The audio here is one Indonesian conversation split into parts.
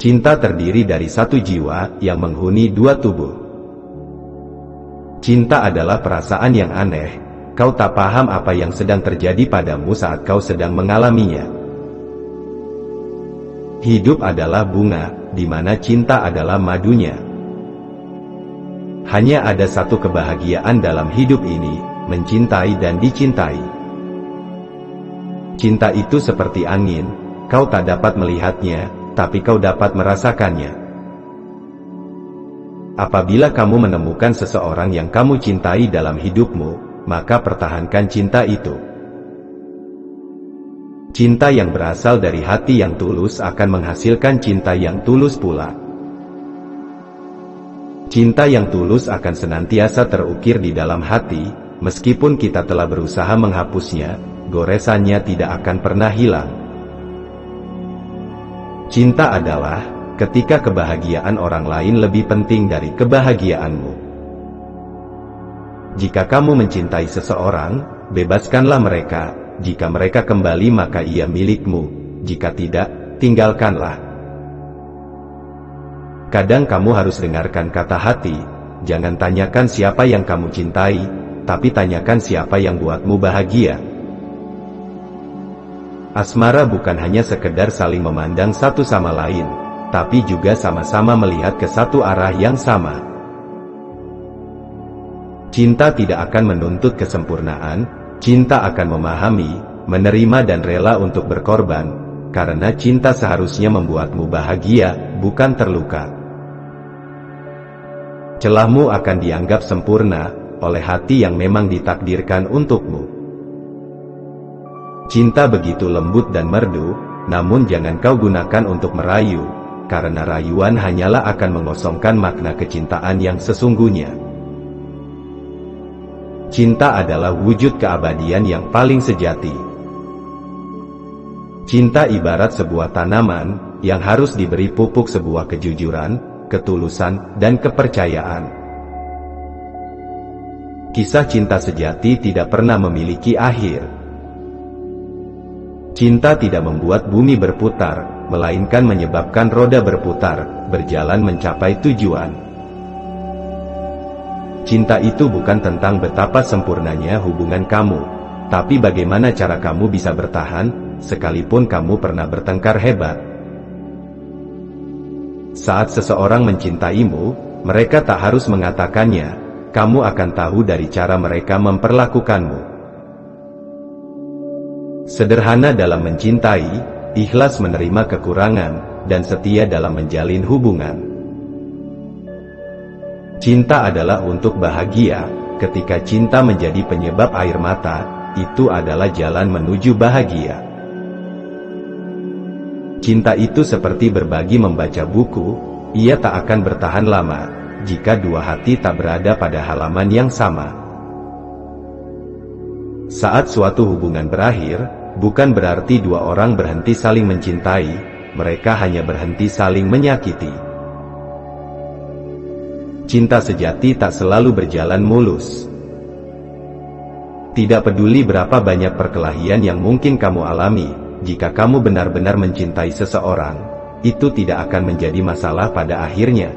Cinta terdiri dari satu jiwa yang menghuni dua tubuh. Cinta adalah perasaan yang aneh. Kau tak paham apa yang sedang terjadi padamu saat kau sedang mengalaminya. Hidup adalah bunga, di mana cinta adalah madunya. Hanya ada satu kebahagiaan dalam hidup ini, mencintai dan dicintai. Cinta itu seperti angin, kau tak dapat melihatnya, tapi kau dapat merasakannya. Apabila kamu menemukan seseorang yang kamu cintai dalam hidupmu, maka pertahankan cinta itu. Cinta yang berasal dari hati yang tulus akan menghasilkan cinta yang tulus pula. Cinta yang tulus akan senantiasa terukir di dalam hati, meskipun kita telah berusaha menghapusnya, goresannya tidak akan pernah hilang. Cinta adalah ketika kebahagiaan orang lain lebih penting dari kebahagiaanmu. Jika kamu mencintai seseorang, bebaskanlah mereka. Jika mereka kembali maka ia milikmu. Jika tidak, tinggalkanlah. Kadang kamu harus dengarkan kata hati. Jangan tanyakan siapa yang kamu cintai, tapi tanyakan siapa yang buatmu bahagia. Asmara bukan hanya sekedar saling memandang satu sama lain, tapi juga sama-sama melihat ke satu arah yang sama. Cinta tidak akan menuntut kesempurnaan, cinta akan memahami, menerima dan rela untuk berkorban, karena cinta seharusnya membuatmu bahagia, bukan terluka. Celahmu akan dianggap sempurna, oleh hati yang memang ditakdirkan untukmu. Cinta begitu lembut dan merdu, namun jangan kau gunakan untuk merayu, karena rayuan hanyalah akan mengosongkan makna kecintaan yang sesungguhnya. Cinta adalah wujud keabadian yang paling sejati. Cinta ibarat sebuah tanaman, yang harus diberi pupuk sebuah kejujuran, ketulusan, dan kepercayaan. Kisah cinta sejati tidak pernah memiliki akhir. Cinta tidak membuat bumi berputar, melainkan menyebabkan roda berputar, berjalan mencapai tujuan. Cinta itu bukan tentang betapa sempurnanya hubungan kamu, tapi bagaimana cara kamu bisa bertahan, sekalipun kamu pernah bertengkar hebat. Saat seseorang mencintaimu, mereka tak harus mengatakannya, kamu akan tahu dari cara mereka memperlakukanmu. Sederhana dalam mencintai, ikhlas menerima kekurangan, dan setia dalam menjalin hubungan. Cinta adalah untuk bahagia. Ketika cinta menjadi penyebab air mata, itu adalah jalan menuju bahagia. Cinta itu seperti berbagi membaca buku, ia tak akan bertahan lama, jika dua hati tak berada pada halaman yang sama. Saat suatu hubungan berakhir, bukan berarti dua orang berhenti saling mencintai, mereka hanya berhenti saling menyakiti. Cinta sejati tak selalu berjalan mulus. Tidak peduli berapa banyak perkelahian yang mungkin kamu alami, jika kamu benar-benar mencintai seseorang, itu tidak akan menjadi masalah pada akhirnya.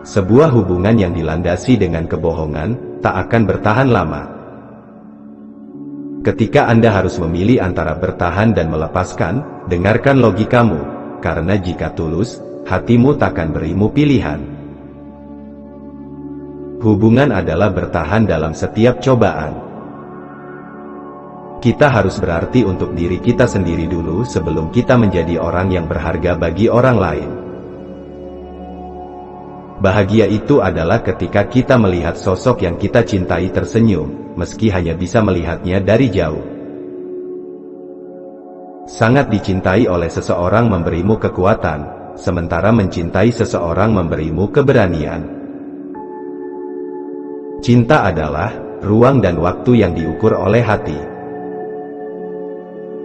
Sebuah hubungan yang dilandasi dengan kebohongan, tak akan bertahan lama. Ketika Anda harus memilih antara bertahan dan melepaskan, dengarkan logikamu, karena jika tulus, hatimu takkan berimu pilihan. Hubungan adalah bertahan dalam setiap cobaan. Kita harus berarti untuk diri kita sendiri dulu sebelum kita menjadi orang yang berharga bagi orang lain. Bahagia itu adalah ketika kita melihat sosok yang kita cintai tersenyum, meski hanya bisa melihatnya dari jauh. Sangat dicintai oleh seseorang memberimu kekuatan, sementara mencintai seseorang memberimu keberanian. Cinta adalah ruang dan waktu yang diukur oleh hati.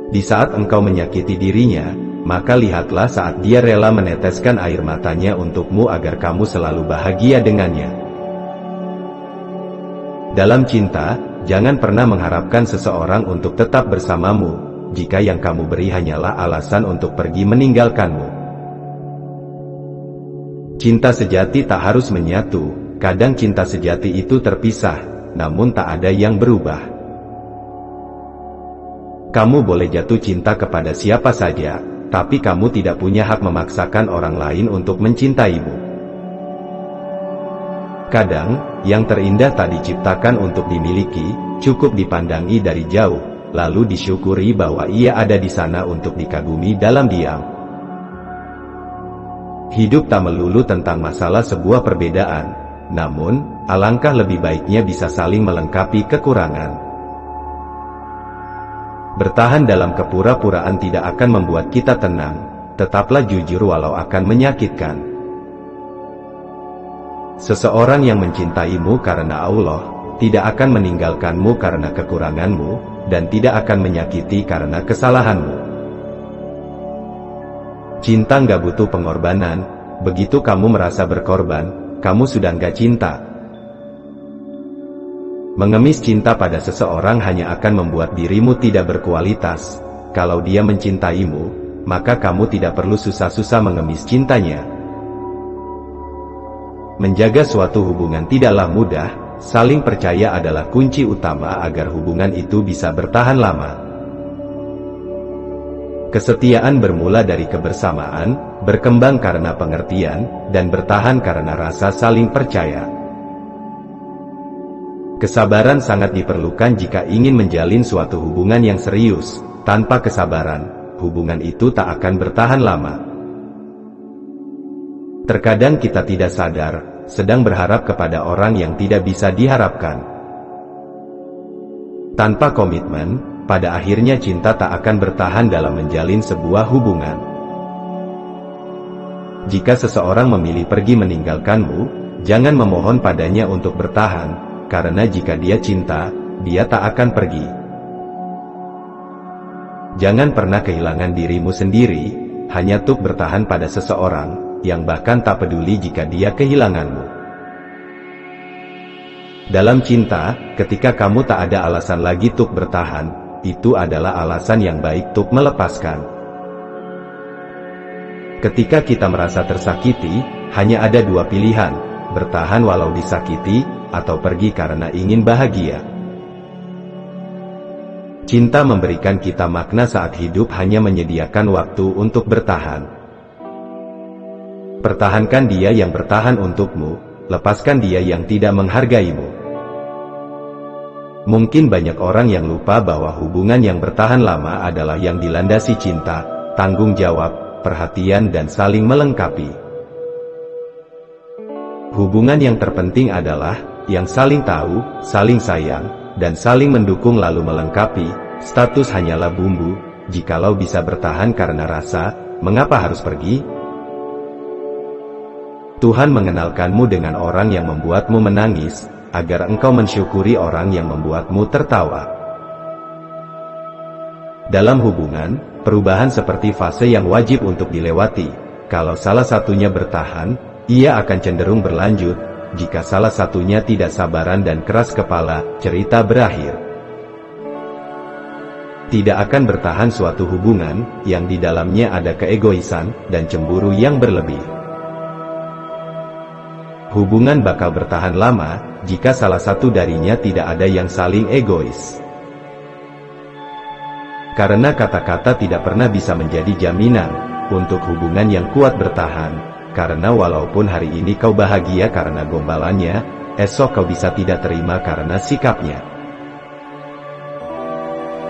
Di saat engkau menyakiti dirinya, maka lihatlah saat dia rela meneteskan air matanya untukmu agar kamu selalu bahagia dengannya. Dalam cinta, jangan pernah mengharapkan seseorang untuk tetap bersamamu, jika yang kamu beri hanyalah alasan untuk pergi meninggalkanmu. Cinta sejati tak harus menyatu, kadang cinta sejati itu terpisah, namun tak ada yang berubah. Kamu boleh jatuh cinta kepada siapa saja, tapi kamu tidak punya hak memaksakan orang lain untuk mencintaimu. Kadang, yang terindah tak diciptakan untuk dimiliki, cukup dipandangi dari jauh, lalu disyukuri bahwa ia ada di sana untuk dikagumi dalam diam. Hidup tak melulu tentang masalah sebuah perbedaan, namun, alangkah lebih baiknya bisa saling melengkapi kekurangan. Bertahan dalam kepura-puraan tidak akan membuat kita tenang, tetaplah jujur walau akan menyakitkan. Seseorang yang mencintaimu karena Allah, tidak akan meninggalkanmu karena kekuranganmu, dan tidak akan menyakiti karena kesalahanmu. Cinta nggak butuh pengorbanan, begitu kamu merasa berkorban, kamu sudah nggak cinta. Mengemis cinta pada seseorang hanya akan membuat dirimu tidak berkualitas. Kalau dia mencintaimu, maka kamu tidak perlu susah-susah mengemis cintanya. Menjaga suatu hubungan tidaklah mudah, saling percaya adalah kunci utama agar hubungan itu bisa bertahan lama. Kesetiaan bermula dari kebersamaan, berkembang karena pengertian, dan bertahan karena rasa saling percaya. Kesabaran sangat diperlukan jika ingin menjalin suatu hubungan yang serius. Tanpa kesabaran, hubungan itu tak akan bertahan lama. Terkadang kita tidak sadar, sedang berharap kepada orang yang tidak bisa diharapkan. Tanpa komitmen, pada akhirnya cinta tak akan bertahan dalam menjalin sebuah hubungan. Jika seseorang memilih pergi meninggalkanmu, jangan memohon padanya untuk bertahan, karena jika dia cinta, dia tak akan pergi. Jangan pernah kehilangan dirimu sendiri, hanya untuk bertahan pada seseorang, yang bahkan tak peduli jika dia kehilanganmu. Dalam cinta, ketika kamu tak ada alasan lagi untuk bertahan, itu adalah alasan yang baik untuk melepaskan. Ketika kita merasa tersakiti, hanya ada dua pilihan, bertahan walau disakiti, atau pergi karena ingin bahagia. Cinta memberikan kita makna saat hidup hanya menyediakan waktu untuk bertahan. Pertahankan dia yang bertahan untukmu, lepaskan dia yang tidak menghargaimu. Mungkin banyak orang yang lupa bahwa hubungan yang bertahan lama adalah yang dilandasi cinta, tanggung jawab, perhatian dan saling melengkapi. Hubungan yang terpenting adalah yang saling tahu, saling sayang, dan saling mendukung lalu melengkapi. Status hanyalah bumbu. Jikalau bisa bertahan karena rasa, mengapa harus pergi? Tuhan mengenalkanmu dengan orang yang membuatmu menangis, agar engkau mensyukuri orang yang membuatmu tertawa. Dalam hubungan, perubahan seperti fase yang wajib untuk dilewati. Kalau salah satunya bertahan, ia akan cenderung berlanjut. Jika salah satunya tidak sabaran dan keras kepala, cerita berakhir. Tidak akan bertahan suatu hubungan, yang di dalamnya ada keegoisan, dan cemburu yang berlebih. Hubungan bakal bertahan lama, jika salah satu darinya tidak ada yang saling egois. Karena kata-kata tidak pernah bisa menjadi jaminan, untuk hubungan yang kuat bertahan. Karena walaupun hari ini kau bahagia karena gombalannya, esok kau bisa tidak terima karena sikapnya.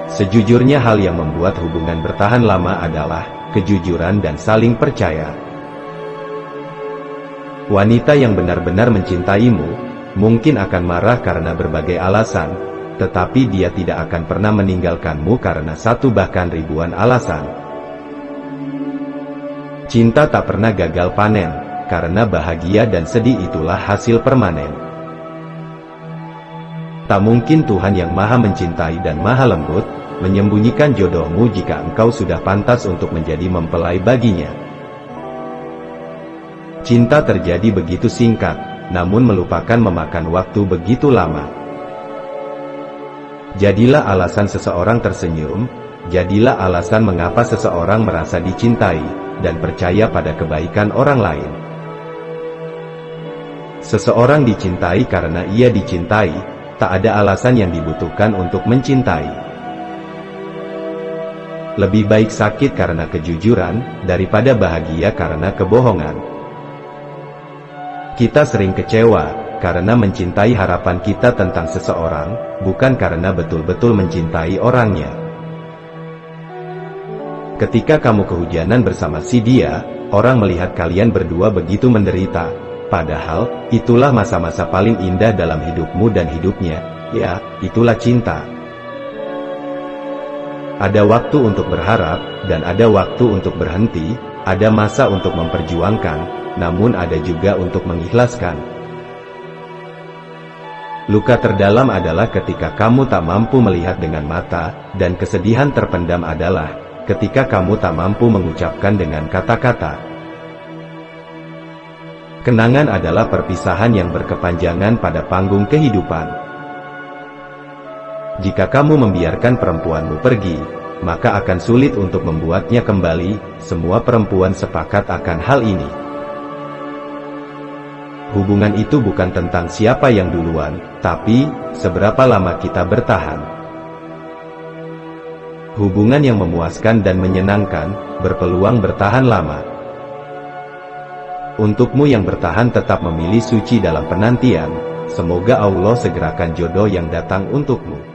Sejujurnya hal yang membuat hubungan bertahan lama adalah kejujuran dan saling percaya. Wanita yang benar-benar mencintaimu, mungkin akan marah karena berbagai alasan, tetapi dia tidak akan pernah meninggalkanmu karena satu bahkan ribuan alasan. Cinta tak pernah gagal panen, karena bahagia dan sedih itulah hasil permanen. Tak mungkin Tuhan yang maha mencintai dan maha lembut, menyembunyikan jodohmu jika engkau sudah pantas untuk menjadi mempelai baginya. Cinta terjadi begitu singkat, namun melupakan memakan waktu begitu lama. Jadilah alasan seseorang tersenyum, jadilah alasan mengapa seseorang merasa dicintai, dan percaya pada kebaikan orang lain. Seseorang dicintai karena ia dicintai, tak ada alasan yang dibutuhkan untuk mencintai. Lebih baik sakit karena kejujuran, daripada bahagia karena kebohongan. Kita sering kecewa, karena mencintai harapan kita tentang seseorang, bukan karena betul-betul mencintai orangnya. Ketika kamu kehujanan bersama si dia, orang melihat kalian berdua begitu menderita, padahal, itulah masa-masa paling indah dalam hidupmu dan hidupnya. Ya, itulah cinta. Ada waktu untuk berharap, dan ada waktu untuk berhenti, ada masa untuk memperjuangkan, namun ada juga untuk mengikhlaskan. Luka terdalam adalah ketika kamu tak mampu melihat dengan mata, dan kesedihan terpendam adalah ketika kamu tak mampu mengucapkan dengan kata-kata. Kenangan adalah perpisahan yang berkepanjangan pada panggung kehidupan. Jika kamu membiarkan perempuanmu pergi, maka akan sulit untuk membuatnya kembali. Semua perempuan sepakat akan hal ini. Hubungan itu bukan tentang siapa yang duluan, tapi seberapa lama kita bertahan. Hubungan yang memuaskan dan menyenangkan, berpeluang bertahan lama. Untukmu yang bertahan tetap memilih suci dalam penantian, semoga Allah segerakan jodoh yang datang untukmu.